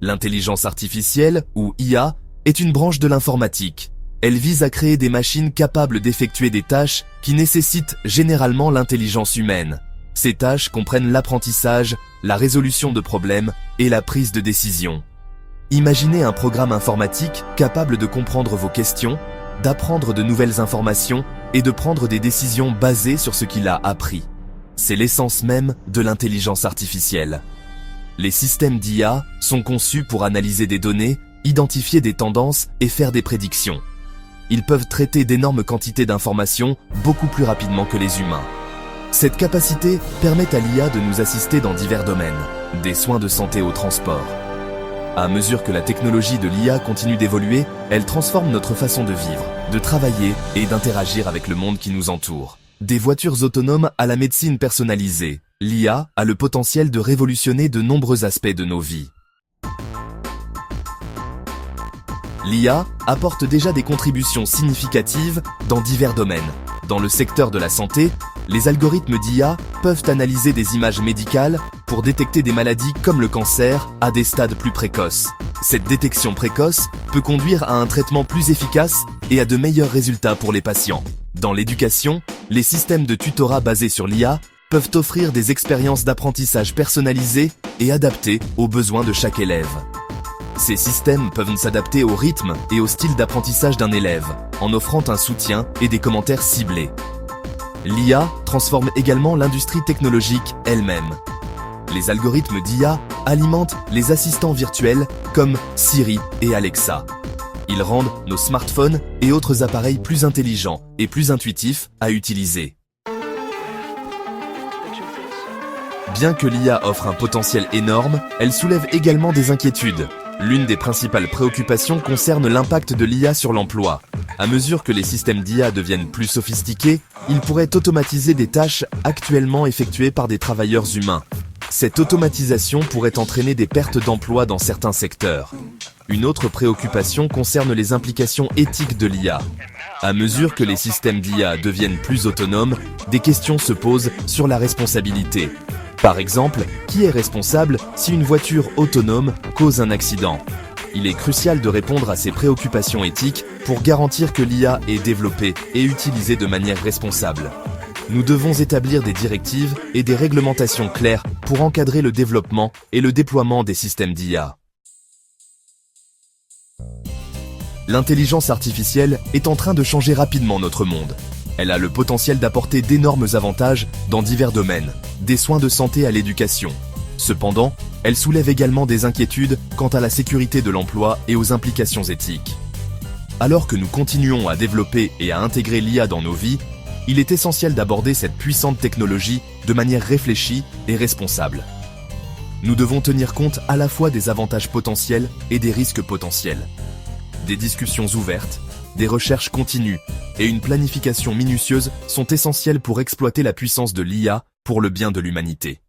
L'intelligence artificielle, ou IA, est une branche de l'informatique. Elle vise à créer des machines capables d'effectuer des tâches qui nécessitent généralement l'intelligence humaine. Ces tâches comprennent l'apprentissage, la résolution de problèmes et la prise de décision. Imaginez un programme informatique capable de comprendre vos questions, d'apprendre de nouvelles informations et de prendre des décisions basées sur ce qu'il a appris. C'est l'essence même de l'intelligence artificielle. Les systèmes d'IA sont conçus pour analyser des données, identifier des tendances et faire des prédictions. Ils peuvent traiter d'énormes quantités d'informations beaucoup plus rapidement que les humains. Cette capacité permet à l'IA de nous assister dans divers domaines, des soins de santé au transport. À mesure que la technologie de l'IA continue d'évoluer, elle transforme notre façon de vivre, de travailler et d'interagir avec le monde qui nous entoure. Des voitures autonomes à la médecine personnalisée, l'IA a le potentiel de révolutionner de nombreux aspects de nos vies. L'IA apporte déjà des contributions significatives dans divers domaines. Dans le secteur de la santé, les algorithmes d'IA peuvent analyser des images médicales pour détecter des maladies comme le cancer à des stades plus précoces. Cette détection précoce peut conduire à un traitement plus efficace et à de meilleurs résultats pour les patients. Dans l'éducation, les systèmes de tutorat basés sur l'IA peuvent offrir des expériences d'apprentissage personnalisées et adaptées aux besoins de chaque élève. Ces systèmes peuvent s'adapter au rythme et au style d'apprentissage d'un élève, en offrant un soutien et des commentaires ciblés. L'IA transforme également l'industrie technologique elle-même. Les algorithmes d'IA alimentent les assistants virtuels comme Siri et Alexa. Ils rendent nos smartphones et autres appareils plus intelligents et plus intuitifs à utiliser. Bien que l'IA offre un potentiel énorme, elle soulève également des inquiétudes. L'une des principales préoccupations concerne l'impact de l'IA sur l'emploi. À mesure que les systèmes d'IA deviennent plus sophistiqués, ils pourraient automatiser des tâches actuellement effectuées par des travailleurs humains. Cette automatisation pourrait entraîner des pertes d'emploi dans certains secteurs. Une autre préoccupation concerne les implications éthiques de l'IA. À mesure que les systèmes d'IA deviennent plus autonomes, des questions se posent sur la responsabilité. Par exemple, qui est responsable si une voiture autonome cause un accident? Il est crucial de répondre à ces préoccupations éthiques pour garantir que l'IA est développée et utilisée de manière responsable. Nous devons établir des directives et des réglementations claires pour encadrer le développement et le déploiement des systèmes d'IA. L'intelligence artificielle est en train de changer rapidement notre monde. Elle a le potentiel d'apporter d'énormes avantages dans divers domaines, des soins de santé à l'éducation. Cependant, elle soulève également des inquiétudes quant à la sécurité de l'emploi et aux implications éthiques. Alors que nous continuons à développer et à intégrer l'IA dans nos vies, il est essentiel d'aborder cette puissante technologie de manière réfléchie et responsable. Nous devons tenir compte à la fois des avantages potentiels et des risques potentiels. Des discussions ouvertes, des recherches continues et une planification minutieuse sont essentielles pour exploiter la puissance de l'IA pour le bien de l'humanité.